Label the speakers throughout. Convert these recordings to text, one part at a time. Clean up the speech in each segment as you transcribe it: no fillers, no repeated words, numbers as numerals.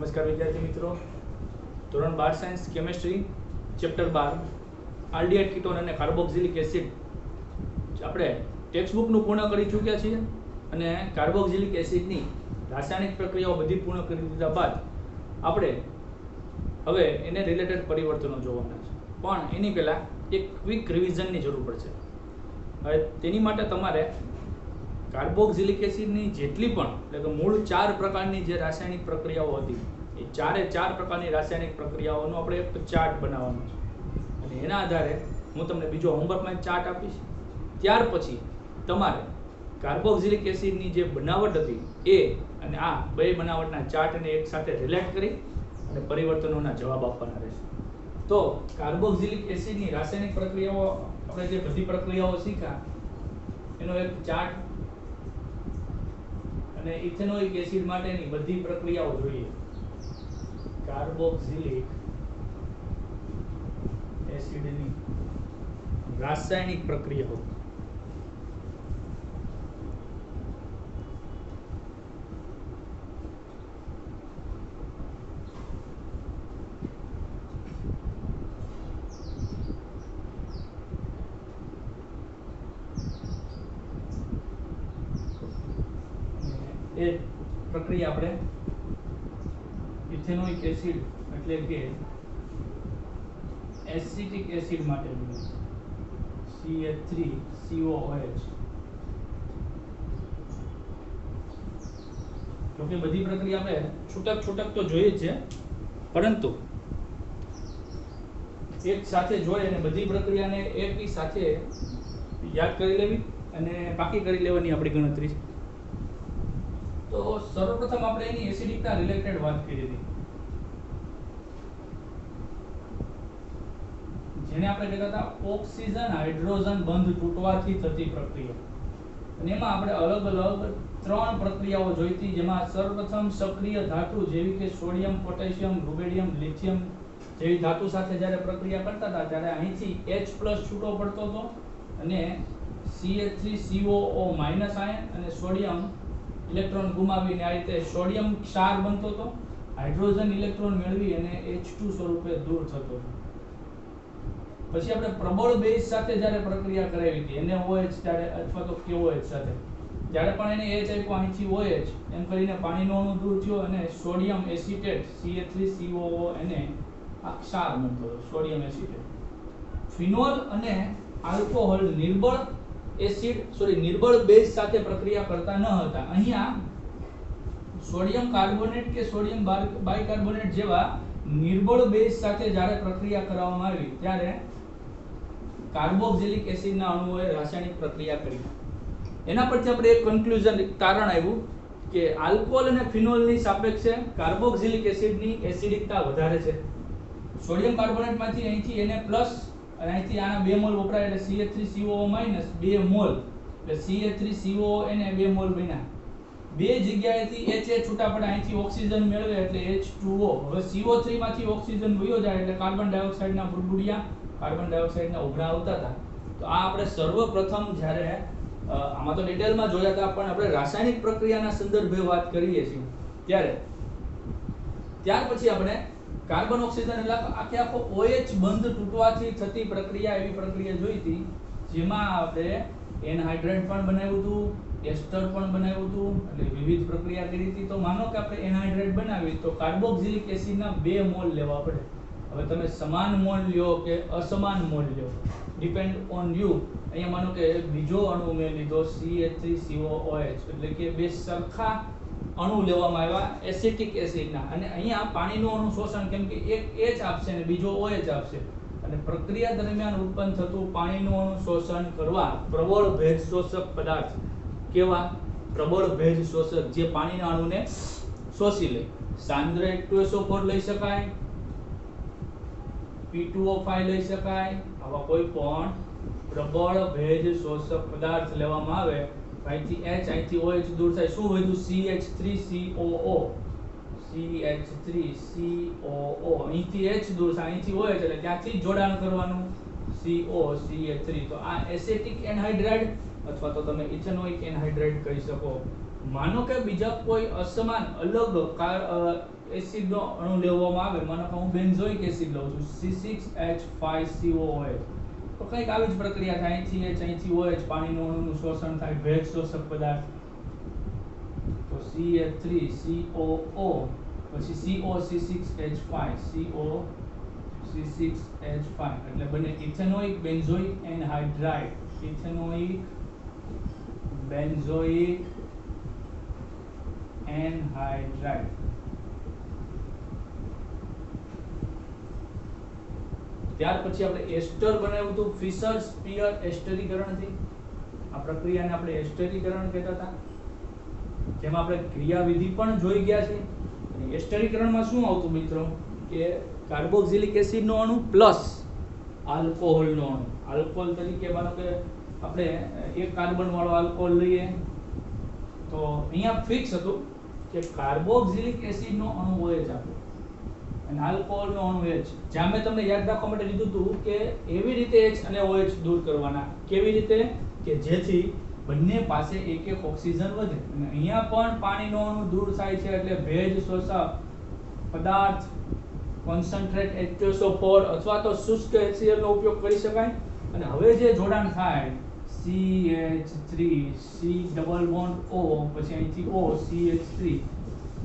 Speaker 1: નમસ્કાર વિદ્યાર્થી મિત્રો, ધોરણ 12 science chemistry chapter 12 aldehyde ketone અને કાર્બોક્સિલિક એસિડ આપણે ટેક્સ્ટ બુકનું પૂર્ણ કરી ચૂક્યા છીએ અને કાર્બોક્સિલિક એસિડની રાસાયણિક પ્રક્રિયાઓ બધી પૂર્ણ કરી દીધા બાદ આપણે હવે એને રિલેટેડ પરિવર્તનો જોવાના છે, પણ એની પહેલાં એક ક્વિક રિવિઝનની જરૂર પડશે. હવે તેની માટે તમારે કાર્બોક્સિલિક એસિડની જેટલી પણ એટલે કે મૂળ 4 પ્રકારની જે રાસાયણિક પ્રક્રિયાઓ હતી એ 4 પ્રકારની રાસાયણિક પ્રક્રિયાઓનો આપણે એક ચાર્ટ બનાવવાનો છે અને એના આધારે હું તમને બીજો હોમવર્કમાં ચાર્ટ આપીશ. ત્યાર પછી તમારે કાર્બોક્સિલિક એસિડની જે બનાવટ હતી એ અને આ બે બનાવટના ચાર્ટને એક સાથે રિલેટ કરી અને પરિવર્તનોના જવાબ આપવાના રહેશે. તો કાર્બોક્સિલિક એસિડની રાસાયણિક પ્રક્રિયાઓ આપણે જે બધી પ્રક્રિયાઓ શીખ્યા એનો એક ચાર્ટ અને ઇથેનોઇક એસિડ માટેની બધી પ્રક્રિયાઓ જોઈએ. કાર્બોક્સિલિક એસિડની રાસાયણિક પ્રક્રિયાઓ એ પ્રક્રિયા આપણે ઇથેનોઇક એસિડ એટલે કે એસિટિક એસિડ માટે CH3COOH. જો કે બધી પ્રક્રિયા આપણે છૂટક તો જોઈએ જ છે, પરંતુ એક સાથે જોઈ અને બધી પ્રક્રિયાને એકી સાથે યાદ કરી લેવી અને બાકી કરી લેવાની આપણી ગણતરી છે. તો સર્વપ્રથમ આપણે એની એસિડિકના રિલેટેડ વાત કરી હતી, જેને આપણે કહેતા હતા ઓક્સિજન હાઇડ્રોજન બંધ તૂટવાથી થતી પ્રક્રિયા. અને એમાં આપણે અલગ અલગ 3 પ્રક્રિયાઓ જોઈ હતી, જેમાં સર્વપ્રથમ સક્રિય ધાતુ જેવી કે સોડિયમ, પોટેશિયમ, રૂબેડિયમ, લિથિયમ જેવી ધાતુ સાથે જ્યારે પ્રક્રિયા કરતા હતા ત્યારે અહીંથી H+ છૂટો પડતો હતો અને CH3COO- આયન અને સોડિયમ ઇલેક્ટ્રોન ગુમાવીને આ રીતે સોડિયમ ક્ષાર બનતો હતો. હાઇડ્રોજન ઇલેક્ટ્રોન મેળવી અને H2 સ્વરૂપે દૂર થતો હતો. પછી આપણે પ્રબળ બેઝ સાથે જ્યારે પ્રક્રિયા કરાવી હતી NaOH ત્યારે અથવા તો KOH સાથે, જ્યારે પણ એને H આપ્યો અહીંથી OH એમ કરીને પાણીનો અણુ દૂર થયો અને સોડિયમ એસિટેટ CH3COO એને આ ક્ષાર બનતો હતો, સોડિયમ એસિટેટ. ફિનોલ અને આલ્કોહોલ નિર્બળ નિર્બળ બેઝ સાથે પ્રક્રિયા કરતા ન હતા. અહીંયા સોડિયમ કાર્બોનેટ કે સોડિયમ બાયકાર્બોનેટ જેવા નિર્બળ બેઝ સાથે જ્યારે પ્રક્રિયા કરવામાં આવી ત્યારે કાર્બોક્સિલિક એસિડના અણુઓએ રાસાયણિક પ્રક્રિયા કરી. એના પરથી આપણે એક કન્ક્લુઝન તારણ આવ્યું કે આલ્કોહોલ અને ફિનોલની સાપેક્ષે કાર્બોક્સિલિક એસિડની એસિડિકતા વધારે છે. સોડિયમ કાર્બોનેટમાંથી અહીંથી Na+ અને અહીંથી આના 2 મોલ વપરાય એટલે CH3COO- 2 મોલ એટલે CH3COO એને 2 મોલ બન્યા. બે જગ્યાએથી H છૂટા પડે, અહીંથી ઓક્સિજન મેળવે એટલે H2O. હવે CO3 માંથી ઓક્સિજન વયો જાય એટલે કાર્બન ડાયોક્સાઇડના બુડબુડિયા, કાર્બન ડાયોક્સાઇડના ઉભરા આવતા હતા. તો આ આપણે સર્વપ્રથમ જ્યારે આમાં તો ડિટેલમાં જોયા હતા, પણ આપણે રાસાયણિક પ્રક્રિયાના સંદર્ભે વાત કરીએ છીએ ત્યાર પછી આપણે કાર્બન ઓક્સિજન એટલે આખો OH બંધ તૂટવાથી થતી પ્રક્રિયા, એવી પ્રક્રિયા જોઈ હતી જેમાં આપણે એનહાઇડ્રેટ પણ બનાવ્યું હતું, એસ્ટર પણ બનાવ્યું હતું, એટલે વિવિધ પ્રક્રિયા કરી હતી. તો માનો કે આપણે એનહાઇડ્રેટ બનાવી તો કાર્બોક્સિલિક એસિડના 2 મોલ લેવા પડે. હવે તમે સમાન મોલ લ્યો કે અસમાન મોલ લ્યો, ડિપેન્ડ ઓન યુ. અહીંયા માનો કે બીજો અણુ મેં લીધો CH3COOH એટલે કે બે સરખા અણુ લેવામાં આવ્યા એસિટિક એસિડના, અને અહીંયા પાણીનું અણુ શોષણ, કેમ કે એક H આપશે અને બીજો OH આપશે, અને પ્રક્રિયા દરમિયાન ઉત્પન્ન થતું પાણીનું અણુ શોષણ કરવા પ્રબળ ભેજ શોષક પદાર્થ, કેવા પ્રબળ ભેજ શોષક જે પાણીના અણુને શોષી લે. સાંદ્ર H2SO4 લઈ શકાય, P2O5 લઈ શકાય. આવા કોઈ પણ પ્રબળ ભેજ શોષક પદાર્થ લેવામાં આવે, અહીંથી H અહીંથી OH દૂર થાય, શું વધ્યું? CH3COO. અહીંથી H દૂર થાય, અહીંથી OH એટલે ત્યાંથી જોડાણ કરવાનું COCH3. તો આ એસિટિક એનહાઇડ્રાઇડ અથવા તો તમે ઇથેનોઇક એનહાઇડ્રેટ કહી શકો. માનો કે બીજા કોઈ અસમાન અલગ એસિડ નો અણુ લેવામાં આવે, માનો કે હું બેન્ઝોઇક એસિડ લઉં છું C6H5COOH, તો કંઈક આવી જ પ્રક્રિયા થાય, અહીંથી H અહીંથી OH, પાણીનું અણુનું શોષણ થાય, ભેજ શોષક પદાર્થ, તો CH3COO પછી COC6H5 એટલે બને ethanoic benzoic anhydride, ethanoic benzoic anhydride. ત્યાર પછી આપણે એસ્ટર બનાવ્યું હતું ફિશર સ્પિયર એસ્ટરીકરણથી. આ પ્રક્રિયાને આપણે એસ્ટરીકરણ કહેતા હતા, જેમાં આપણે ક્રિયાવિધિ પણ જોઈ ગયા છે. એસ્ટરીકરણમાં શું આવતું મિત્રો કે કાર્બોક્સિલિક એસિડ નો અણુ પ્લસ આલ્કોહોલ નો અણુ. આલ્કોહોલ તરીકે માનો કે આપણે એક કાર્બન વાળો આલ્કોહોલ લઈએ તો અહીંયા ફિક્સ હતું કે કાર્બોક્સિલિક એસિડ નો અણુ OH આપો અને આલ્કોહોલ નો અણુ H. જ્યાં મેં તમને યાદ રાખવા માટે લીધું હતું કે એવી રીતે H અને OH દૂર કરવાના. કેવી રીતે? કે જેથી બંને પાસે એક એક ઓક્સિજન વધે. અને અહીંયા પણ પાણીનો અણુ દૂર થાય છે એટલે ભેજ શોષક પદાર્થ કોન્સન્ટ્રેટ H2SO4 અથવા તો શુષ્ક HCl નો ઉપયોગ કરી શકાય. અને હવે જે જોડાણ થાય CH3 C double bond O પછી અહીંથી O CH3,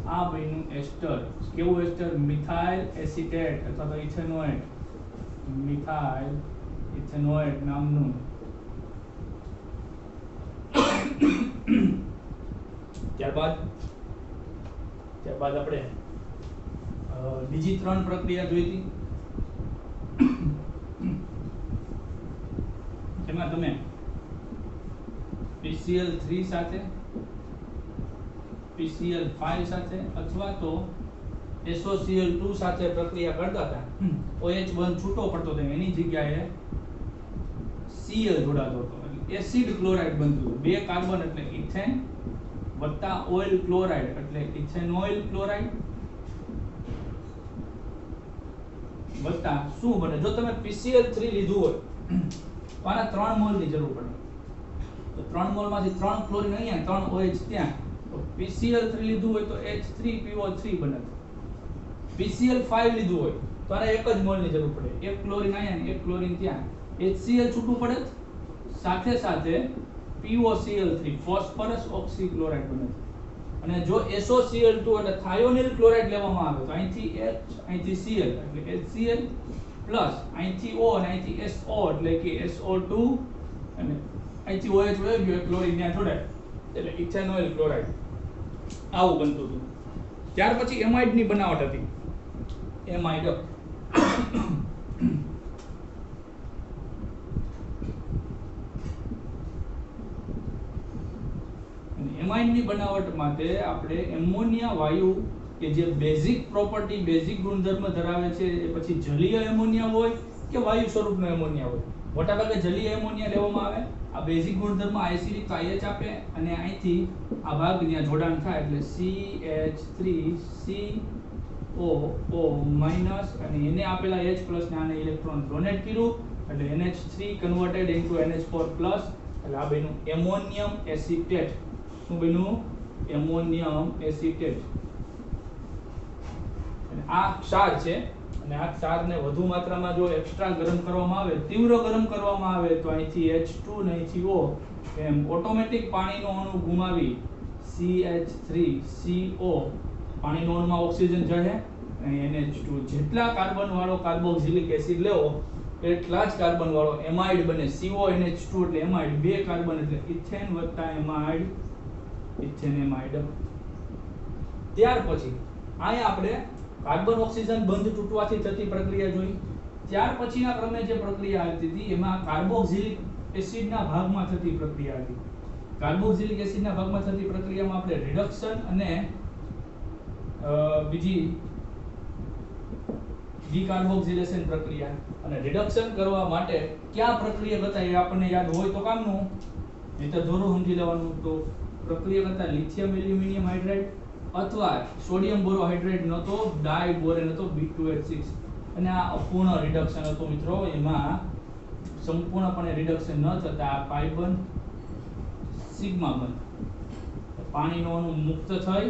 Speaker 1: આ બન્યું એસ્ટર. કેવું એસ્ટર? મિથાઇલ એસિટેટ અથવા તો ઇથેનોએટ, મિથાઇલ ઇથેનોએટ નામનું. ત્યારબાદ આપણે બીજી 3 પ્રક્રિયા જોઈ હતી, જેમાં તમે PCl3 સાથે, PCl5 સાથે અથવા તો SOCl2 સાથે પ્રક્રિયા કરતા હતા. OH બંધ છૂટો પડતો હતો, એની જગ્યાએ Cl જોડાતો હતો, એટલે એસિડ ક્લોરાઇડ બનતું. બે કાર્બન એટલે ઇથેન વત્તા ઓઇલ ક્લોરાઇડ એટલે ઇથેનોઇલ ક્લોરાઇડ વત્તા શું બને? જો તમે PCl3 લીધું હોય તો આના 3 મોલ ની જરૂર પડે. તો 3 મોલ માંથી 3 ક્લોરીન અહીંયા, 3 OH ત્યાં. તો PCl3 લીધું હોય તો H3PO3 બને. PCl5 લીધું હોય તો આને એક જ મોલ ની જરૂર પડે. એક ક્લોરીન અહીંયા ને એક ક્લોરીન ત્યાં. HCl છૂટું પડે, સાથે સાથે POCl3 ફોસ્ફરસ ઓક્સીક્લોરાઇડ બને. અને જો SOCl2 એટલે થાયોનિલ ક્લોરાઇડ લેવામાં આવે તો અહીંથી H અહીંથી Cl એટલે HCl પ્લસ અહીંથી O અને અહીંથી SO એટલે કે SO2 અને અહીંથી OH વહી ગયો, ક્લોરીન ત્યાં જોડાય એટલે ઇથેનોઇલ ક્લોરાઇડ. આવું બનતું હતું. ત્યાર પછી એમાઇડ ની બનાવટ હતી. એમાઇડ એમાઇડ ની બનાવટ માટે આપણે એમોનિયા વાયુ કે જે બેઝિક પ્રોપર્ટી, બેઝિક ગુણધર્મ ધરાવે છે, એ પછી જલીય એમોનિયા હોય કે વાયુ સ્વરૂપનો એમોનિયા હોય. મોટાભાગે જલીય એમોનિયા લેવામાં આવે. આ બેઝિક ગુણધર્મ એસિડિક તો IH આપે અને અહીંથી આ ભાગ ત્યાં જોડાણ થાય એટલે CH3COO માઈનસ અને એને આપેલા H પ્લસ ને આને ઇલેક્ટ્રોન ડોનેટ કર્યું એટલે NH3 converted into NH4 plus એટલે આ બન્યું એમોનિયમ એસિટેટ. શું બન્યું? Ammonium acetate. અને આ ક્ષાર છે અને આ ક્ષારને વધુ માત્રામાં જો એક્સ્ટ્રા ગરમ કરવામાં આવે, તીવ્ર ગરમ કરવામાં આવે તો અહીંથી H2 ને અહીંથી O એમ ઓટોમેટિક પાણીનો અણુ ગુમાવી CH3CO પાણીનો અણુમાં ઓક્સિજન જશે અને NH2 જેટલા કાર્બન વાળો કાર્બોક્સિલિક એસિડ લેવો એટલા જ કાર્બન વાળો એમાઇડ બને. CONH2 એટલે એમાઇડ, બે કાર્બન એટલે ઇથેન વત્તા એમાઇડ, ઇથેન એમાઇડ. ત્યાર પછી અહીંયા આપણે કાર્બન ઓક્સિજન બંધ તૂટવાથી થતી પ્રક્રિયા જોઈ. ત્યાર પછીના ક્રમે જે પ્રક્રિયા આવતી હતી એમાં કાર્બોક્સિલિક એસિડના ભાગમાં થતી પ્રક્રિયા હતી. કાર્બોક્સિલિક એસિડના ભાગમાં થતી પ્રક્રિયામાં આપણે રિડક્શન અને બીજી ડીકાર્બોક્સિલેશન પ્રક્રિયા. અને રિડક્શન કરવા માટે કયા પ્રક્રિયા કરતા એ આપણને યાદ હોય તો કામનું, નહીં તો થોડું સમજી લેવાનું. તો પ્રક્રિયા કરતા લિથિયમ એલ્યુમિનિયમ હાઇડ્રાઇડ અથવા સોડિયમ બોરોહાઇડ્રેટ ન તો ડાયબોરેન હતો B2H6 અને આ અપૂર્ણ રિડક્શન હતું મિત્રો. એમાં સંપૂર્ણપણે રિડક્શન ન થતા પાઇ બંધ સિગ્મા બંધ. પાણીનો અણુ મુક્ત થઈ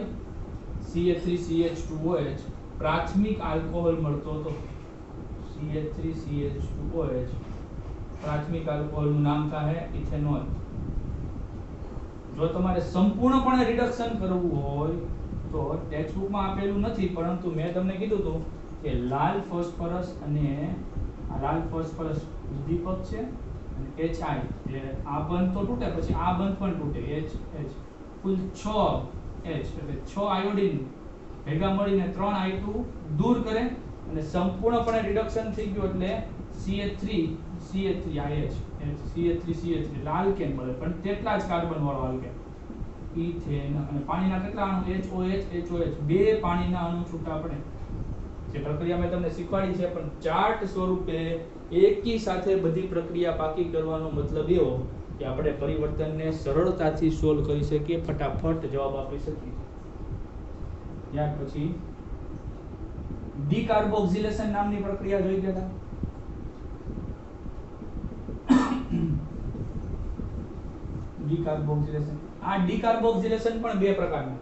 Speaker 1: CH3CH2OH પ્રાથમિક આલ્કોહોલ મળતો હતો. CH3CH2OH પ્રાથમિક આલ્કોહોલનું નામ થાય ઇથેનોલ. જો તમારે સંપૂર્ણપણે રિડક્શન કરવું હોય તો ટેક્સ્ટ બુકમાં આપેલું નથી, પરંતુ મેં તમને કીધું હતું કે લાલ ફોસ્ફરસ અને આ લાલ ફોસ્ફરસ ઉદ્દીપક છે અને HI એટલે આ બંધ તો તૂટે, પછી આ બંધ પણ તૂટે. H કુલ 6 H એટલે 6 આયોડિન ભેગા મળીને 3 I2 દૂર કરે અને સંપૂર્ણપણે રિડક્શન થઈ ગયું એટલે CH3CH3IH લાલ કેન મળે, પણ તેટલા જ કાર્બન વાળો આલ્કેન ઇથેન. અને પાણીના કેટલા અણુ HOH બે પાણીના અણુ છૂટા પડે. જે પ્રક્રિયા મેં તમને શીખવાડી છે, પણ ચાર્ટ સ્વરૂપે એકી સાથે બધી પ્રક્રિયા પાકી કરવાનો મતલબ એવો કે આપણે પરિવર્તનને સરળતાથી સોલ્વ કરી શકીએ, ફટાફટ જવાબ આપી શકીએ. ત્યાર પછી ડીકાર્બોક્સિલેશન નામની પ્રક્રિયા જોઈ ગયા હતા. ડીકાર્બોક્સિલેશન, આ ડીકાર્બોક્સિલેશન પણ બે પ્રકારના.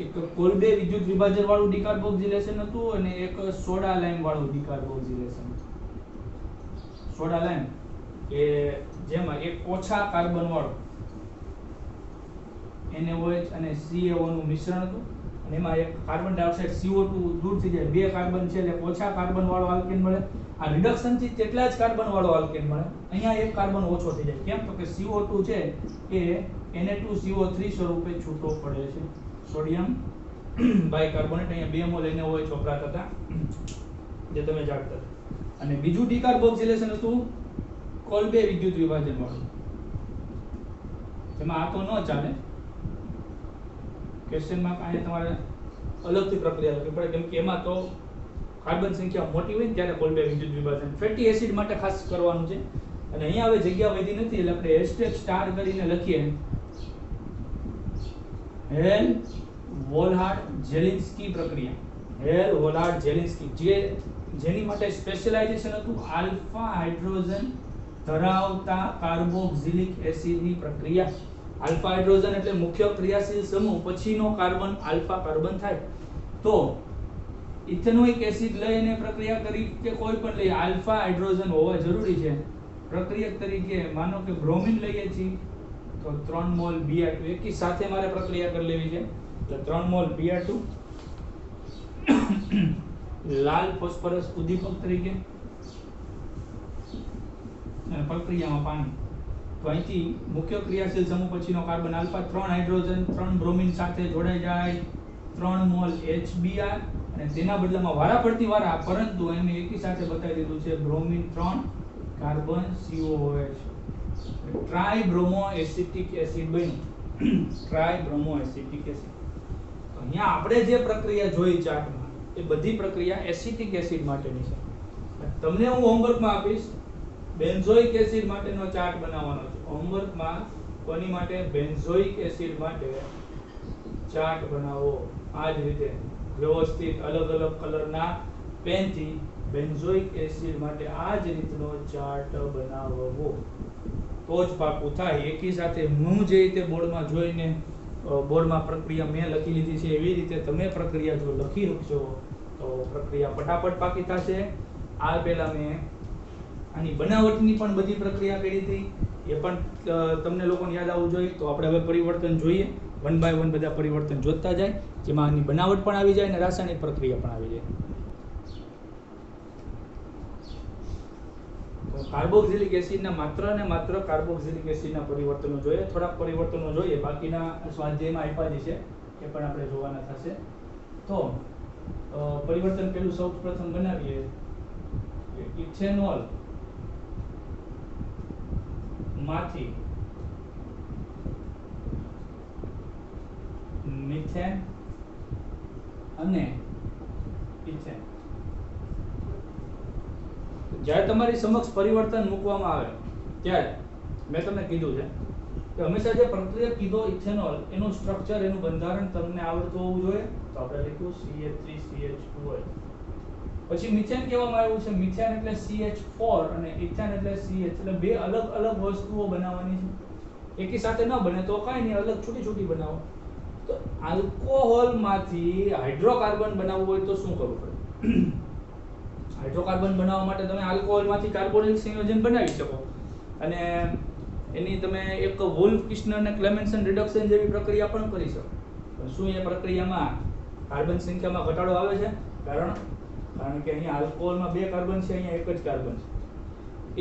Speaker 1: એક કોલ્બે વિદ્યુત વિભાજન વાળું ડીકાર્બોક્સિલેશન હતું અને એક સોડા લાઇમ વાળું ડીકાર્બોક્સિલેશન. સોડા લાઇમ કે જેમાં એક ઓછા કાર્બન વાળું NaOH અને CaO નું મિશ્રણ હતું અને એમાં એક કાર્બન ડાયોક્સાઇડ CO2 દૂર થઈ જાય, બે કાર્બન છે એટલે ઓછા કાર્બન વાળો આલ્કેન મળે. આ રિડક્શન થી તેટલા જ કાર્બન વાળો આલ્કેન મળે. અહીંયા એક કાર્બન ઓછો થઈ જાય. કેમ? તો કે CO2 છે એ Na2CO3 સ્વરૂપે છૂટો પડે છે. સોડિયમ બાયકાર્બોનેટ, અહીંયા 2 મોલ NaOH વપરાતા હતા જે તમે જાણતા હતા. અને બીજું ડીકાર્બોક્સિલેશન હતું કોલ્બે વિદ્યુત વિભાજન વાળું. જેમાં આ તો ન ચાલે. ક્વેશ્ચનમાં અહીંયા તમારે અલગથી પ્રક્રિયા લખવી પડે, કેમ કે એમાં તો કાર્બન સંખ્યા મોટી હોય ને ત્યારે કોલ્બે વિદ્યુત વિભાજન. ફેટી એસિડ માટે ખાસ કરવાનું છે. અને અહીંયા હવે જગ્યા વધી નથી એટલે આપણે હેશટેગ સ્ટાર કરીને લખીએ હેલ વોલહાર્ડ જેલિન્સ્કી પ્રક્રિયા. હેલ વોલહાર્ડ જેલિન્સ્કી જેની માટે સ્પેશિયલાઇઝેશન હતું આલ્ફા હાઇડ્રોજન ધરાવતા કાર્બોક્સિલિક એસિડની પ્રક્રિયા. આલ્ફા હાઇડ્રોજન એટલે મુખ્ય ક્રિયાશીલ સમૂહ પછીનો કાર્બન આલ્ફા કાર્બન થાય. તો ઇથેનોઇક એસિડ લઈને પ્રક્રિયા કરી કે કોઈ પણ લઈ આલ્ફા હાઇડ્રોજન હોવા જરૂરી છે. પ્રક્રિયક તરીકે માનો કે બ્રોમિન લઈએ છીએ તો 3 મોલ Br2 એકી સાથે મારે પ્રક્રિયા કરી લેવી છે. તો 3 મોલ Br2 લાલ ફોસ્ફરસ ઉદ્દીપક તરીકે અને પ્રક્રિયામાં પાણી. તો અહીંથી મુખ્ય ક્રિયાશીલ સમૂહ પછીનો કાર્બન આલ્ફા 3 હાઇડ્રોજન 3 બ્રોમિન સાથે જોડાઈ જાય 3 મોલ HBr અને તેના બદલામાં વારાફરતી વારા, પરંતુ એને એકી સાથે બતાવી દીધું છે bromine 3 carbon COOH tribromo acetic acid બન્યું. Tribromo acetic acid. તો અહીંયા આપણે જે પ્રક્રિયા જોઈ ચાર્ટમાં એ બધી પ્રક્રિયા એસિટિક એસિડ માટેની છે. તમને હું હોમવર્કમાં આપીશ બેન્ઝોઇક એસિડ માટેનો ચાર્ટ બનાવવાનો છે. હોમવર્કમાં કોની માટે? બેન્ઝોઇક એસિડ માટે ચાર્ટ બનાવો. આ જ રીતે વ્યવસ્થિત અલગ અલગ કલરના પેનથી બેન્ઝોઇક એસિડ માટે આ જ રીતનો ચાર્ટ બનાવવો તો જ પાકું થાય. એકી સાથે હું જે રીતે બોર્ડમાં જોઈને બોર્ડમાં પ્રક્રિયા મેં લખી લીધી છે એવી રીતે તમે પ્રક્રિયા જો લખી શકશો તો પ્રક્રિયા ફટાફટ પાકી થશે. આ પહેલા મેં આની બનાવટની પણ બધી પ્રક્રિયા કરી હતી, એ પણ તમને લોકોને યાદ આવવું જોઈએ. તો આપણે હવે પરિવર્તન જોઈએ, 1 બાય 1 બધા પરિવર્તન જોતા જાય, જેમાં આની બનાવટ પણ આવી જાય અને રાસાયણિક પ્રક્રિયા પણ આવી જાય. કાર્બોક્સિલિક એસિડના માત્ર ને માત્ર કાર્બોક્સિલિક એસિડના પરિવર્તનો જોઈએ. થોડાક પરિવર્તનો જોઈએ, બાકીના સ્વાધ્યાયમાં આપ્યા જ છે, એ પણ આપણે જોવાના થશે. તો પરિવર્તન પેલું સૌપ્રથમ બનાવીએ ઇથેનોલ માંથી મિથેન અને ઇથેન. જ્યારે તમારી સમક્ષ પરિવર્તન મૂકવામાં આવે ત્યારે મેં તમને કીધું છે કે હંમેશા જે પ્રક્રિયા કીધો ઇથેનોલ એનું સ્ટ્રક્ચર એનું બંધારણ તમને આવડતું હોવું જોઈએ. તો આપણે લખ્યું CH3CH2OH. પછી મિથેન કહેવામાં આવ્યું છે. મિથેન એટલે CH4 અને ઇથેન એટલે CH, એટલે બે અલગ અલગ વસ્તુઓ બનાવવાની છે. એકી સાથે ન બને તો કાંઈ નહીં, અલગ છૂટી છૂટી બનાવો. તો આલ્કોહોલમાંથી હાઇડ્રોકાર્બન બનાવવું હોય તો શું કરવું પડે? હાઇડ્રોકાર્બન બનાવવા માટે તમે આલ્કોહોલમાંથી કાર્બોનિલ સંયોજન બનાવી શકો અને એની તમે એક વુલ્ફ કિસ્નર અને ક્લેમેન્સન રિડક્શન જેવી પ્રક્રિયા પણ કરી શકો. પણ શું એ પ્રક્રિયામાં કાર્બન સંખ્યામાં ઘટાડો આવે છે? કારણ કે અહીંયા આલ્કોહોલમાં 2 કાર્બન છે, અહીંયા એક જ કાર્બન છે.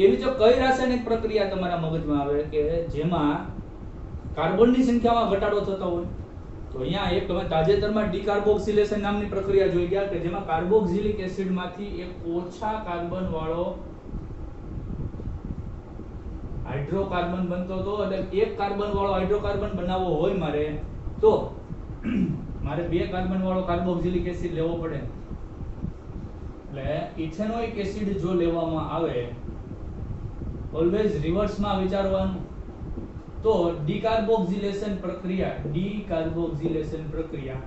Speaker 1: એવી તો કઈ રાસાયણિક પ્રક્રિયા તમારા મગજમાં આવે કે જેમાં કાર્બનની સંખ્યામાં ઘટાડો થતો હોય? તો અહીંયા એક તમે તાજેતરમાં ડીકાર્બોક્સિલેશન નામની પ્રક્રિયા જોઈ ગયા કે જેમાં કાર્બોક્સિલિક એસિડમાંથી એક ઓછા કાર્બન વાળો હાઇડ્રોકાર્બન બનતો હતો. એટલે એક કાર્બન વાળો હાઇડ્રોકાર્બન બનાવવો હોય મારે તો મારે 2 કાર્બન વાળો કાર્બોક્સિલિક એસિડ લેવો પડે. એટલે ઇથેનોઇક એસિડ જો લેવામાં આવે, ઓલવેઝ રિવર્સમાં વિચારવાનું, તો ડીકાર્બોક્સિલેશન પ્રક્રિયા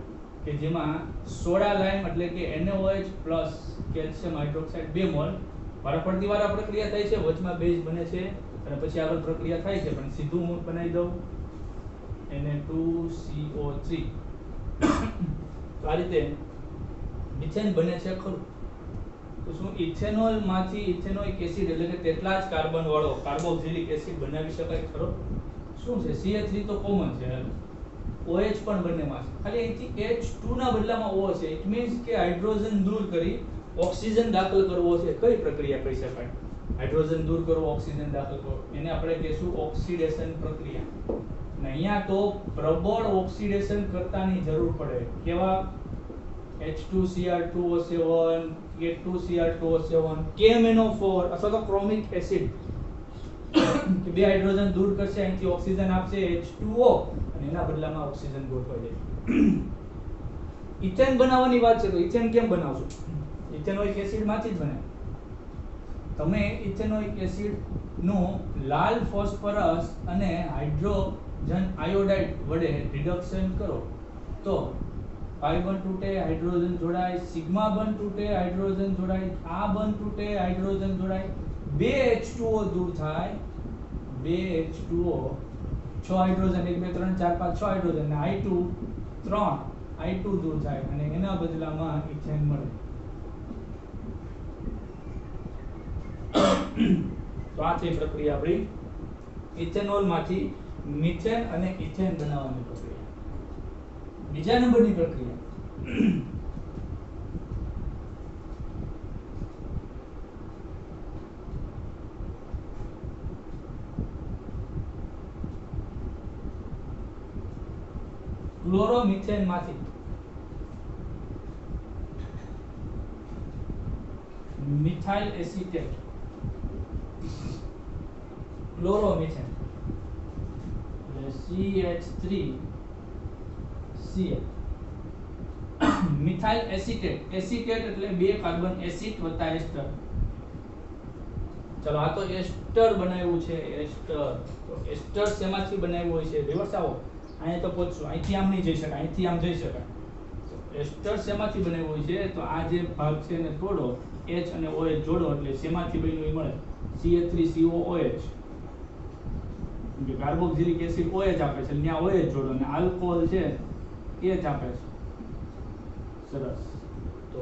Speaker 1: કે જેમાં સોડા લાઇમ એટલે કે NaOH plus calcium hydroxide 2 mall વારાફરતી પ્રક્રિયા થાય છે, વચમાં બેઝ બને છે અને પછી આગળ પ્રક્રિયા થાય છે. પણ સીધું હું બનાવી દઉં Na2CO3. તો આ રીતે મિથેન બને છે ખરું. તો શું ઇથેનોલ માંથી ઇથેનોઇક એસિડ એટલે કે તેટલા જ કાર્બન વાળો કાર્બોક્સિલિક એસિડ બનાવી શકાય ખરો? શું છે? CH3 તો કોમન છે, OH પણ બંનેમાં છે, ખાલી અહીંથી H2 ના બદલામાં O છે. ઇટ મીન્સ કે હાઇડ્રોજન દૂર કરી ઓક્સિજન દાખલ કરવો છે. કઈ પ્રક્રિયા કહી શકાય? હાઇડ્રોજન દૂર કરવો, ઓક્સિજન દાખલ કરવો, એને આપણે કહીશું ઓક્સિડેશન પ્રક્રિયા. અને અહીંયા તો પ્રબળ ઓક્સિડેશન કરતાની જરૂર પડે. કેવા? H2Cr2O7, K2Cr2O7, KMnO4 અથવા તો ક્રોમિક એસિડ કે 2 હાઇડ્રોજન દૂર કરશે, અહીંથી ઓક્સિજન આપશે H2O અને એના બદલામાં ઓક્સિજન ગોઠવાઈ જાય. ઇથેન બનાવવાની વાત છે તો ઇથેન કેમ બનાવશો? ઇથેનોઇક એસિડ માંથી જ બને. તમે ઇથેનોઇક એસિડ નું લાલ ફોસ્ફરસ અને હાઇડ્રોજન આયોડાઇડ વડે રિડક્શન કરો તો pi બન તૂટે, હાઇડ્રોજન જોડાય, સિગ્મા બન તૂટે, હાઇડ્રોજન જોડાય, આ બન તૂટે, હાઇડ્રોજન જોડાય, 2 H2O દૂર થાય, 2 H2O, 6 હાઇડ્રોજન, 1 2 3 4 5 6 હાઇડ્રોજન અને I2 3 I2 દૂર થાય અને એના બદલામાં ઇથેન મળે. તો આ થઈ પ્રક્રિયા આપણી ઇથેનોલ માંથી મિથેન અને ઇથેન બનાવવાની પ્રક્રિયા. બીજા નંબરની પ્રક્રિયા ક્લોરોમિથેન માંથી મિથાઇલ એસિટેટ, ક્લોરોમિથેન એટલે CH3Cl. મિથાઇલ એસિટેટ, એસિટેટ એટલે 2 કાર્બન એસિડ વત્તા એસ્ટર. ચલો આ તો એસ્ટર બનાવ્યું છે, એસ્ટર. તો એસ્ટર શેમાંથી બનાવ્યું હોય છે? રિવર્સ આવો, અહીંયા તો પૂછશું, અહીંથી આમ નહીં જઈ શકાય, અહીંથી આમ જઈ શકાય. તો એસ્ટર શેમાંથી બનાવ્યું હોય છે? તો આ જે ભાગ છે એને તોડો, H અને OH જોડો એટલે શેમાંથી બન્યું એ મળે, CH3COOH. જે કાર્બોક્સિલિક એસિડ OH આપે છે, ત્યાં OH જોડો અને આલ્કોહોલ છે H આપે છે. સરસ. તો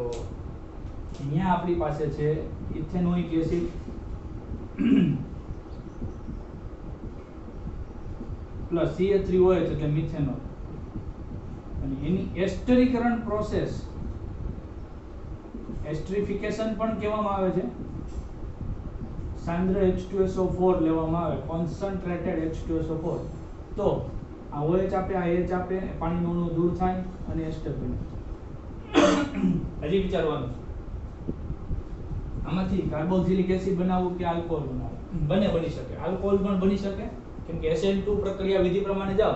Speaker 1: અહીંયા આપણી પાસે છે ઇથેનોઇક એસિડ પ્લસ CH3OH એટલે મિથેનોલ અને એની એસ્ટરીકરણ પ્રોસેસ, એસ્ટરીફિકેશન પણ કહેવામાં આવે છે. સાંદ્ર H2SO4 લેવામાં આવે, કોન્સન્ટ્રેટેડ H2SO4. તો આ OH આપે, આ H આપે, પાણીનું અણુ દૂર થાય અને એસ્ટર બને. હજી વિચારવાનું, આમાંથી કાર્બોક્સિલિક એસિડ બનાવવું કે આલ્કોહોલ બનાવવું? બંને બની શકે. આલ્કોહોલ પણ બની શકે કેમ કે SN2 પ્રક્રિયા વિધિ પ્રમાણે જાઓ,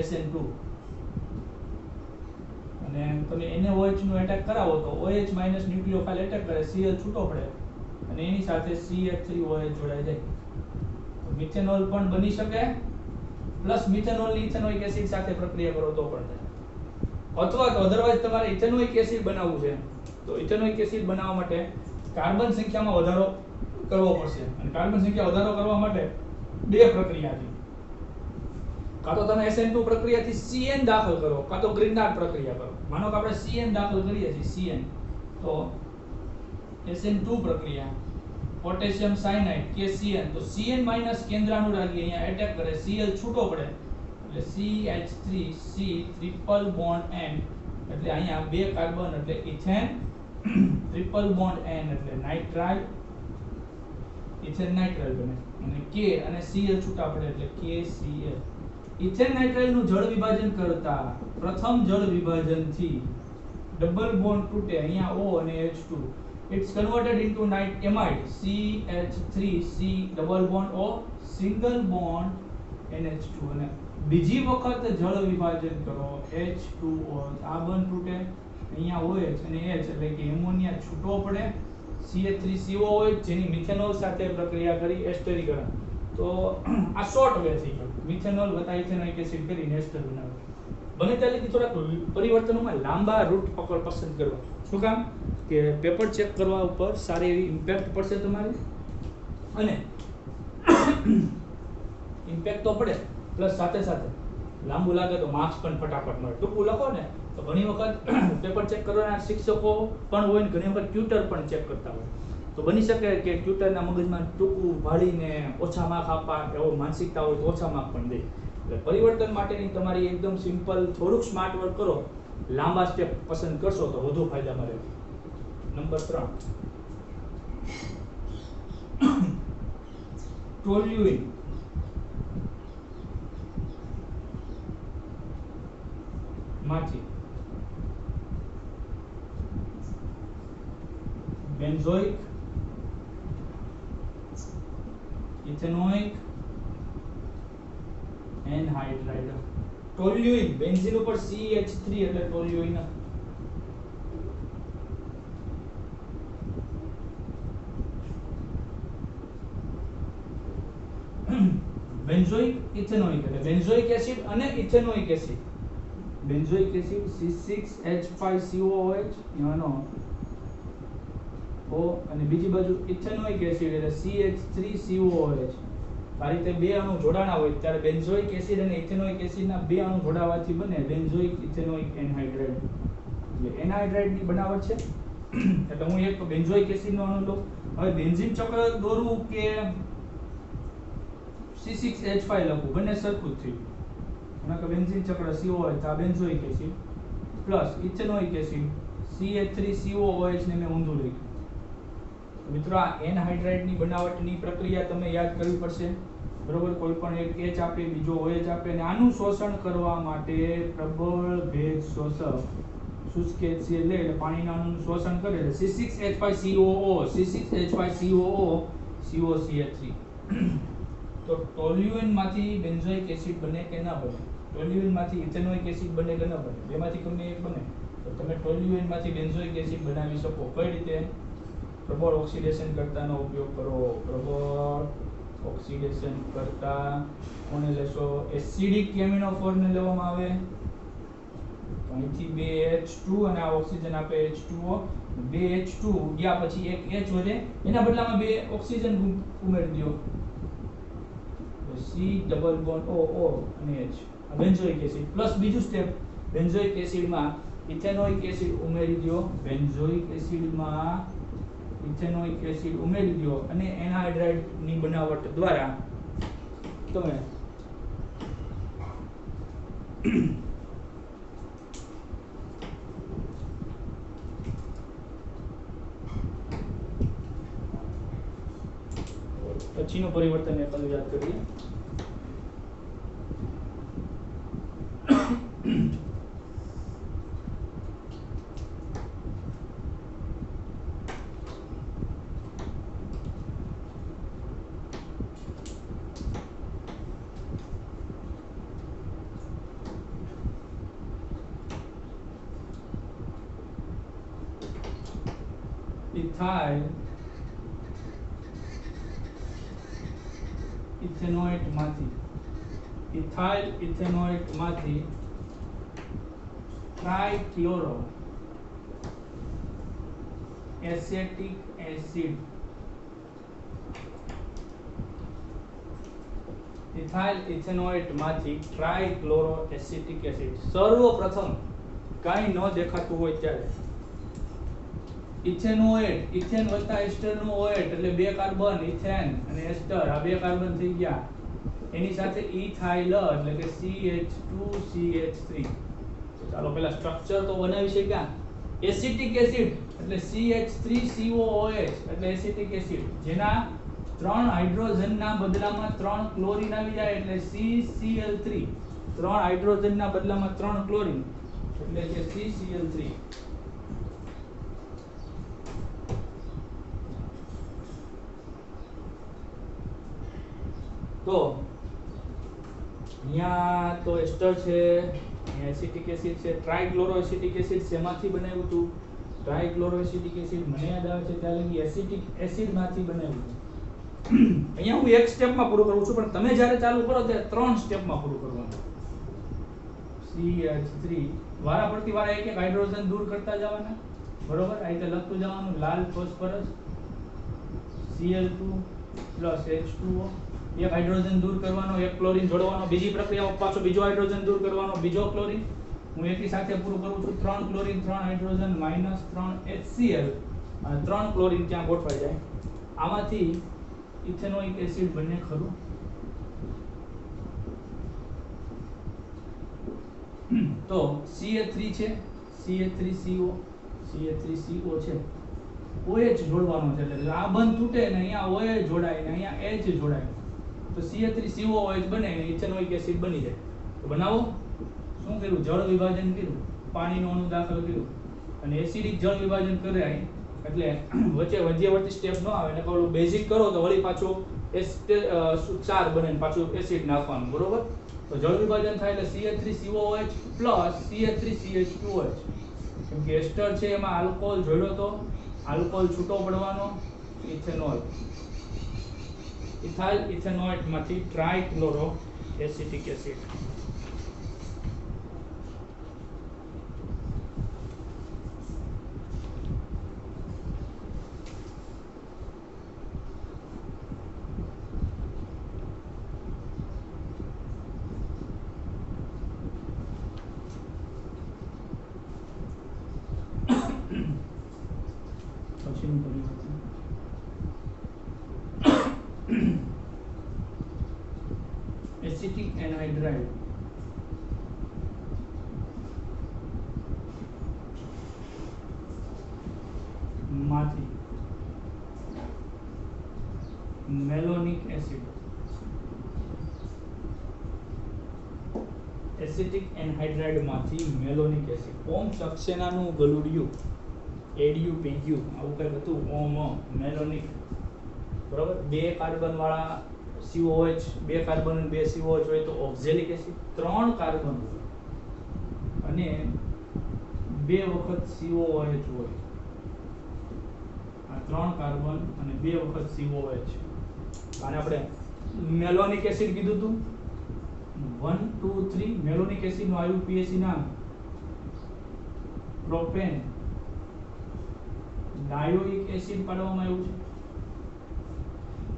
Speaker 1: SN2 અને તમે NaOH નું એટેક કરાવો તો OH માઈનસ ન્યુક્લિયોફાઇલ એટેક કરે, Cl છૂટો પડે અને એની સાથે CH3OH જોડાઈ જાય. તો મિથેનોલ પણ બની શકે, પ્લસ મિથેનોલ ની ઇથેનોઇક એસિડ સાથે પ્રક્રિયા કરો તો પણ થાય. અથવા તો અધરવાઇઝ તમારે ઇથેનોઇક એસિડ બનાવવું છે તો ઇથેનોઇક એસિડ બનાવવા માટે કાર્બન સંખ્યામાં વધારો કરવો પડશે અને કાર્બન સંખ્યા વધારો કરવા માટે 2 પ્રક્રિયા છે. કાં તો તમે SN2 પ્રક્રિયાથી CN દાખલ કરો, કાં તો ગ્રિગ્નાર્ડ પ્રક્રિયા કરો. માનો કે આપણે CN દાખલ કરીએ છીએ, CN, તો SN2 પ્રક્રિયા પોટેશિયમ સાયનાઇડ KCN, તો CN માઈનસ કેન્દ્રાનુરાગી અહીંયા એટેક કરે, Cl છૂટો પડે એટલે CH3C ટ્રિપલ બોન્ડ N, એટલે અહીંયા બે કાર્બન એટલે ઇથેન, ટ્રિપલ બોન્ડ N એટલે નાઇટ્રાઇલ, ઇથેન નાઇટ્રાઇલ બને, અને K અને Cl છૂટા પડે એટલે KCl. ઇથેન નાઇટ્રાઇલ નું જળ વિભાજન કરતા પ્રથમ જળ વિભાજનથી ડબલ બોન્ડ તૂટે, અહીંયા O અને H2, it's converted into amide CH3C double bond O single bond NH2, અને બીજી વખત જળ વિભાજન કરો H2O, આ બંધ તૂટે, અહીંયા OH અને H એટલે કે એમોનિયા છૂટો પડે, CH3COOH જેની મિથેનોલ સાથે પ્રક્રિયા કરી એસ્ટરીકરણ. તો આ શોર્ટ વે થઈ ગયો, મિથેનોલ વત્તા ઇથેનોઇક એસિડ કરીને એસ્ટર બનાવે. બને ત્યારે થોડાક પરિવર્તનોમાં લાંબા રૂટ પસંદ કરવા. શું કામ? કે પેપર ચેક કરવા ઉપર સારી એવી ઇમ્પેક્ટ પડશે તમારી, અને ઇમ્પેક્ટ તો પડે પ્લસ સાથે સાથે લાંબુ લાગે તો માર્ક્સ પણ ફટાફટ મળે. ટૂંકું લખો ને તો ઘણી વખત પેપર ચેક કરવાના શિક્ષકો પણ હોય ને ઘણી વખત ટ્યુટર પણ ચેક કરતા હોય, તો બની શકે કે ટ્યુટરના મગજમાં ટૂંકું ભાળીને ઓછા માર્ક આપવા એવો માનસિકતા હોય તો ઓછા માર્ક પણ દે. એટલે પરિવર્તન માટેની તમારી એકદમ સિમ્પલ થોડુંક સ્માર્ટ વર્ક કરો, લાંબા સ્ટેપ પસંદ કરશો તો વધુ ફાયદામાં રહેશે. Number 3, toluene. માંથી benzoic, ethanoic anhydride. Toluene, benzene ઉપર CH3 એટલે ટોલ્યુઇન. બેન્ઝોઇક ઇથેનોઇક એટલે બેન્ઝોઇક એસિડ અને ethanoic acid. Benzoic acid C6H5COOH એનો O, અને બીજી બાજુ ઇથેનોઇક એસિડ એટલે CH3COOH. આ રીતે બે અણુ જોડાણા હોય ત્યારે બેન્ઝોઇક એસિડ અને ઇથેનોઇક એસિડના બે અણુ જોડાવાથી બને બેન્ઝોઇક ઇથેનોઇક એનહાઇડ્રાઇડ. એટલે એનહાઇડ્રાઇડ ની બનાવટ છે. એટલે હું એક બેન્ઝોઇક એસિડ નો અણુ લઉં. હવે બેન્ઝીન ચક્ર દોરવું કે C6H5 લખું, બંને સરખું જ થયું. એમાં કે બેન્ઝીન ચક્ર COOH આ benzoic acid plus ethanoic acid CH3COOH ને મેં ઊંધું લખ્યું. મિત્રો આ એનહાઇડ્રાઇડ ની બનાવટની પ્રક્રિયા તમે યાદ કરવી પડશે, બરોબર. કોઈ પણ એક H આપે, બીજો OH આપે, અને આનું શોષણ કરવા માટે પ્રબળ ભેજ શોષક શુષ્ક HCl લે એટલે પાણીના અણુનું શોષણ કરે એટલે C6H5COO, C6H5COO, COCH3. તો ટોલ્યુઇન માંથી બેન્ઝોઇક એસિડ બને કે ના બને? ટોલ્યુઇન માંથી ઇથેનોઇક એસિડ બને કે ના બને? બેમાંથી ગમે એક બને. તો તમે ટોલ્યુઇન માંથી બેન્ઝોઇક એસિડ બનાવી શકો. કઈ રીતે? પ્રબળ ઓક્સિડેશન કરતાનો ઉપયોગ કરો. પ્રબળ ઓક્સિડેશન કરતા કોને લેશો? એસિડિક એમિનોફોર ને લેવામાં આવે. અહીંથી 2H2 અને આ ઓક્સિજન આપે H2O. 2H2 ગયા પછી એક H વધે, એના બદલામાં બે ઓક્સિજન ઉમેરી દો. C ડબલ બોન્ડ O અને H. આ બેન્ઝોઇક એસિડ પ્લસ બીજું સ્ટેપ, બેન્ઝોઇક એસિડમાં ઇથેનોઇક એસિડ ઉમેરી દો. બેન્ઝોઇક એસિડમાં ઇથેનોઇક એસિડ ઉમેરી દો અને એનહાઇડ્રાઇડ ની બનાવટ દ્વારા તમે પછીનું પરિવર્તન એક યાદ કરીએ. ઇથાઇલ ઇથેનોઇટ માંથી ટ્રાઇક્લોરો એસિટિક એસિડ ઇથાઇલ ઇથેનોઇટ માંથી ટ્રાઇક્લોરોએસિટિક એસિડ સર્વપ્રથમ કાંઈ ન દેખાતું હોય ત્યારે ઇથેનોઇટ, ઇથેન વત્તા એસ્ટર નું ઓએટ એટલે બે કાર્બન ઇથેન અને એસ્ટર આ બે કાર્બન થઈ ગયા, એની સાથે ઇથાઇલ એટલે કે CH2CH3. તો ચાલો પહેલા સ્ટ્રક્ચર તો બનાવી છે ક્યાં એસિટિક એસિડ એટલે CH3COOH એટલે એસિટિક એસિડ જેના 3 હાઇડ્રોજન ના બદલામાં 3 ક્લોરીન આવી જાય એટલે CCl3. 3 હાઇડ્રોજન ના બદલામાં 3 ક્લોરીન એટલે કે CCl3. તો અહીંયા તો એસ્ટર છે, અહીંયા એસિટિક એસિડ છે, ટ્રાઇક્લોરોએસિટિક એસિડ શેમાંથી બનાવ્યું હતું? ટ્રાઇક્લોરોએસિટિક એસિડ મને યાદ આવે છે ત્યારે એસિટિક એસિડ માંથી બનાવ્યું હતું. અહીંયા હું એક સ્ટેપમાં પૂરું કરું છું પણ તમે જ્યારે ચાલુ કરો ત્યારે 3 સ્ટેપમાં પૂરું કરવાનું. CH3 વારા પ્રતિ વારા એક એક હાઇડ્રોજન દૂર કરતા જવાના, બરોબર? આ રીતે લખતું જવાનું, લાલ ફોસ્ફરસ Cl2 H2O, એક હાઇડ્રોજન દૂર કરવાનો, એક ક્લોરીન જોડવાનો, બીજી પ્રક્રિયામાં પાછો બીજો હાઇડ્રોજન દૂર કરવાનો, બીજો ક્લોરીન. હું એકી સાથે પૂરું કરું છું, 3 ક્લોરીન 3 હાઇડ્રોજન -3 HCl અને 3 ક્લોરીન ત્યાં ગોઠવાઈ જાય. આમાંથી ઇથેનોઇક એસિડ બને ખરું? તો CH3 છે, CH3CO છે, OH જોડવાનો છે એટલે આ બંધ તૂટે ને અહીંયા OH જોડાય ને અહીંયા H જોડાય તો CH3COOH બને ને ઇથેનોઇક એસિડ બની જાય. તો બનાવો. શું કર્યું? જળ વિભાજન કર્યું, પાણીનો અણુ દાખલ કર્યું અને એસિડિક જળ વિભાજન કરાય એટલે વચ્ચે મધ્યવર્તી સ્ટેપ ન આવે ને કહું બેઝિક કરો તો વળી પાછું ક્ષાર બને ને પાછું એસિડ નાખવાનું, બરોબર? તો જળ વિભાજન થાય એટલે CH3COOH CH3CH2OH. કેમ કે એસ્ટર છે એમાં આલ્કોહોલ જોડ્યો તો આલ્કોહોલ છૂટો પડવાનો, ઇથેનોલ ઇથાઇલ ઇથેનોઇટ માંથી ટ્રાઇક્લોરોએસિટિક એસિડ. પછીનું પરિવર્તન એસિટિક એનહાઇડ્રાઇડ માંથી મેલોનિક એસિડ. એસિટિક એનહાઇડ્રાઇડ માંથી મેલોનિક એસિડ. ઓમ સક્સેનાનું ગલુડિયું એડિયું પીગ્યું આવું કંઈક હતું, ઓમ મેલોનિક, બરાબર? 2 કાર્બન વાળા COH, 2 કાર્બન અને 2 COH હોય તો ઓક્ઝેલિક એસિડ. 3 કાર્બન અને 2 વખત COOH હોય. આ 3 કાર્બન અને 2 વખત COOH. આને આપણે મેલોનિક એસિડ કીધું હતું. 1 2 3 મેલોનિક એસિડ નું IUPAC નામ પ્રોપેન ડાયોઇક એસિડ પાડવામાં આવ્યું છે.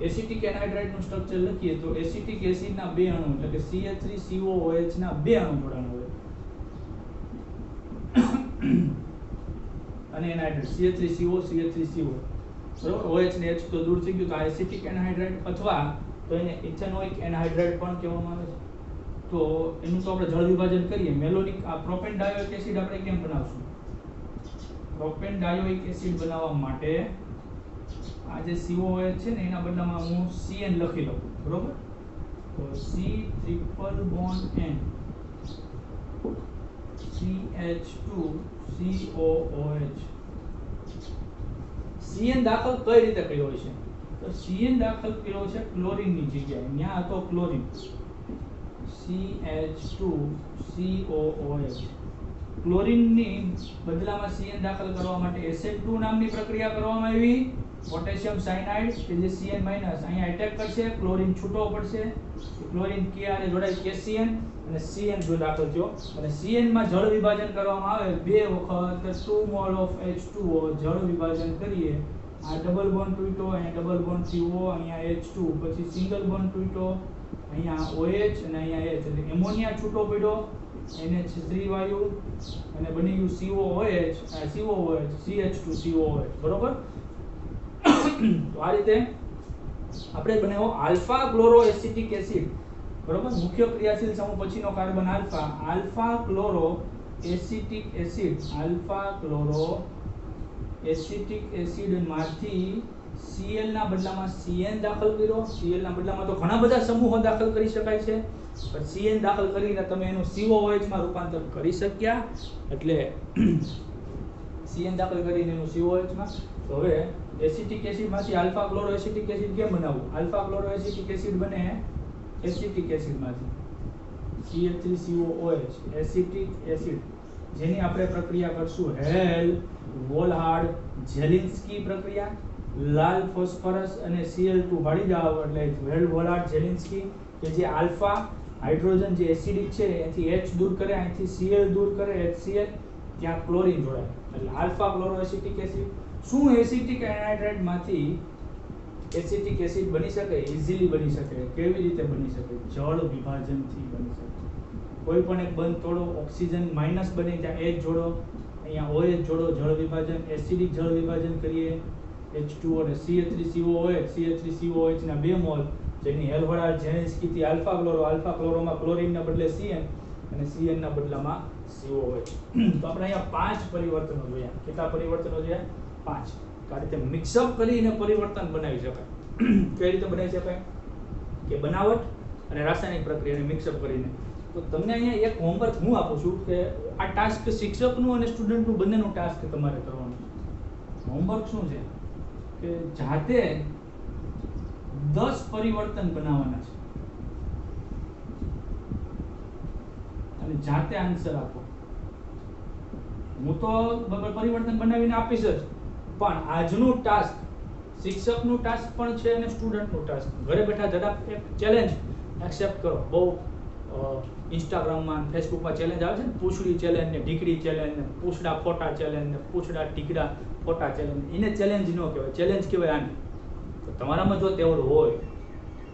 Speaker 1: એસિટિક એનહાઇડ્રાઇડ નું સ્ટ્રક્ચર લખીએ તો એસિટિક એસિડ ના 2 અણુ એટલે કે CH3COOH ના 2 અણુ જોડાણા હોય અને એનહાઇડ્રાઇડ CH3CO CH3CO, બરોબર? OH ને H તો દૂર થઈ ગયું તો આ એસિટિક એનહાઇડ્રાઇડ અથવા તો એને ઇથેનોઇક એનહાઇડ્રાઇડ પણ કહેવામાં આવે છે. તો એનું તો આપણે જળ વિભાજન કરીએ. મેલોનિક આ પ્રોપેન ડાયોઇક એસિડ આપણે કેમ બનાવશું? પ્રોપેન ડાયોઇક એસિડ બનાવવા માટે આ જે COOH છે ને એના બદલામાં હું CN લખી લઉં, બરોબર? તો C triple bond N CH2COOH. CN દાખલ કઈ રીતે કર્યો છે? તો CN દાખલ કર્યો છે ક્લોરીન ની જગ્યાએ. ત્યાં હતો ક્લોરીન CH2COOH. ક્લોરીન ની બદલામાં CN દાખલ કરવા માટે Sn2 નામની પ્રક્રિયા કરવામાં આવી. પોટેશિયમ સાયનાઇડ કે જે Cn- અહીંયા એટેક કરશે, ક્લોરીન છૂટો પડશે, ક્લોરીન K આને જોડાય KCN અને Cn જો દાખલ થયો અને Cn માં જળ વિભાજન કરવામાં આવે 2 વખત 2 મોલ ઓફ H2O જળ વિભાજન કરીએ. આ ડબલ બોન્ડ તૂટ્યો, અહીંયા ડબલ બોન્ડ થી O, અહીંયા H2, પછી સિંગલ બોન્ડ તૂટ્યો, અહીંયા OH અને અહીંયા H, એટલે એમોનિયા છૂટો પડ્યો, NH3 વાયુ અને બની ગયું COOH, CH2COOH, બરોબર. તો આ રીતે આપણે બનાવ્યો આલ્ફા ક્લોરો એસિટિક એસિડ, બરોબર. મુખ્ય ક્રિયાશીલ સમૂહ પછીનો carbon alpha chloro acetic acid માંથી Cl ના બદલામાં Cn દાખલ કર્યો. Cl ના બદલામાં તો ઘણા બધા સમૂહો દાખલ કરી શકાય છે, પણ Cn દાખલ કરીને તમે એનું COOH માં રૂપાંતર કરી શક્યા, એટલે Cn દાખલ કરીને એનું COOH માં. તો હવે એસિટિક એસિડ માંથી આલ્ફા ક્લોરો એસિટિક એસિડ કેમ બનાવવું? આલ્ફા ક્લોરો એસિટિક એસિડ બને એસિટિક એસિડ માંથી CH3COOH, એસિટિક એસિડ, જેની આપણે પ્રક્રિયા કરશું હેલ-વોલહાર્ડ-જેલિન્સ્કી પ્રક્રિયા. લાલ ફોસ્ફરસ અને Cl2 ભાળી જાવ એટલે હેલ-વોલહાર્ડ-જેલિન્સ્કી, કે જે આલ્ફા હાઇડ્રોજન જે એસિડિક છે એથી H દૂર કરે, અહીંથી Cl દૂર કરે, HCl, ત્યાં ક્લોરીન જોડાય, એટલે આલ્ફા ક્લોરો એસિટિક એસિડ. શું એસિટિક એનહાઇડ્રાઇડ માંથી એસિટિક એસિડ બની શકે? ઇઝીલી બની શકે. કેવી રીતે બની શકે? જળ વિભાજનથી બની શકે. કોઈ પણ એક બંધ તોડો, ઓક્સિજન માઇનસ બને ત્યાં H જોડો, અહીંયા OH જોડો, જળ વિભાજન, એસિડિક જળ વિભાજન કરીએ, H2O અને CH3COOH ના 2 મોલ, જેની હેલ-વોલહાર્ડ-જેલિન્સ્કી થી આલ્ફા ક્લોરોમાં ક્લોરીનના બદલે Cn અને Cn ના બદલામાં COOH. તો આપણે અહીંયા 5 પરિવર્તનો જોયા. કેટલા પરિવર્તનો જોયા? 5. આ રીતે મિક્સઅપ કરીને પરિવર્તન બનાવી શકાય. કઈ રીતે બનાવી શકાય? કે બનાવટ અને રાસાયણિક પ્રક્રિયાને મિક્સઅપ કરીને. તો તમને અહીંયા એક હોમવર્ક હું આપું છું કે આ ટાસ્ક શિક્ષકનું અને સ્ટુડન્ટનું બંનેનું ટાસ્ક તમારે કરવાનું છે. હોમવર્ક શું છે? કે જાતે 10 પરિવર્તન બનાવવાના છે અને જાતે આન્સર આપો. હું તો પરિવર્તન બનાવીને આપીશ જ, પણ આજનું ટાસ્ક શિક્ષકનું ટાસ્ક પણ છે અને સ્ટુડન્ટનું ટાસ્ક. ઘરે બેઠા જરા એક ચેલેન્જ એક્સેપ્ટ કરો. બહુ ઇન્સ્ટાગ્રામમાં ફેસબુકમાં ચેલેન્જ આવે છે ને, પૂછડી ચેલેન્જ ને ઢીકડી ચેલેન્જ ને પૂછડા ફોટા ચેલેન્જ ને પૂછડા ઢીકડા ફોટા ચેલેન્જ. એને ચેલેન્જ ન કહેવાય, ચેલેન્જ કહેવાય આને. તો તમારામાં જો તેવડ હોય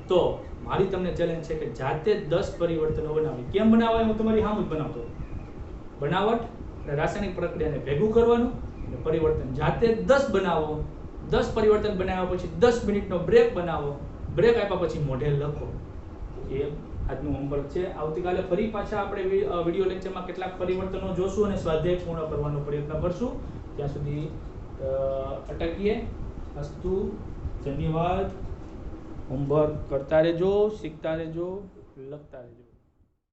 Speaker 1: તો મારી તમને ચેલેન્જ છે કે જાતે 10 પરિવર્તનો બનાવી. કેમ બનાવાય? હું તમારી સામે જ બનાવતો. બનાવટ અને રાસાયણિક પ્રક્રિયાને ભેગું કરવાનું અને પરિવર્તન જાતે 10 બનાવો. 10 પરિવર્તન બનાવ્યા પછી 10 મિનિટનો બ્રેક બનાવો. બ્રેક આપ્યા પછી મોઢે લખો. એ આજનું હોમવર્ક છે. આવતીકાલે ફરી પાછા આપણે વિડિયો લેક્ચરમાં કેટલાક પરિવર્તનો જોશું અને સ્વાધ્યાય પૂર્ણ કરવાનો પ્રયત્ન કરશું. ત્યાં સુધી અટકીએ. અસ્તુ, ધન્યવાદ. હોમવર્ક કરતા રહેજો, શીખતા રહેજો, લખતા રહેજો.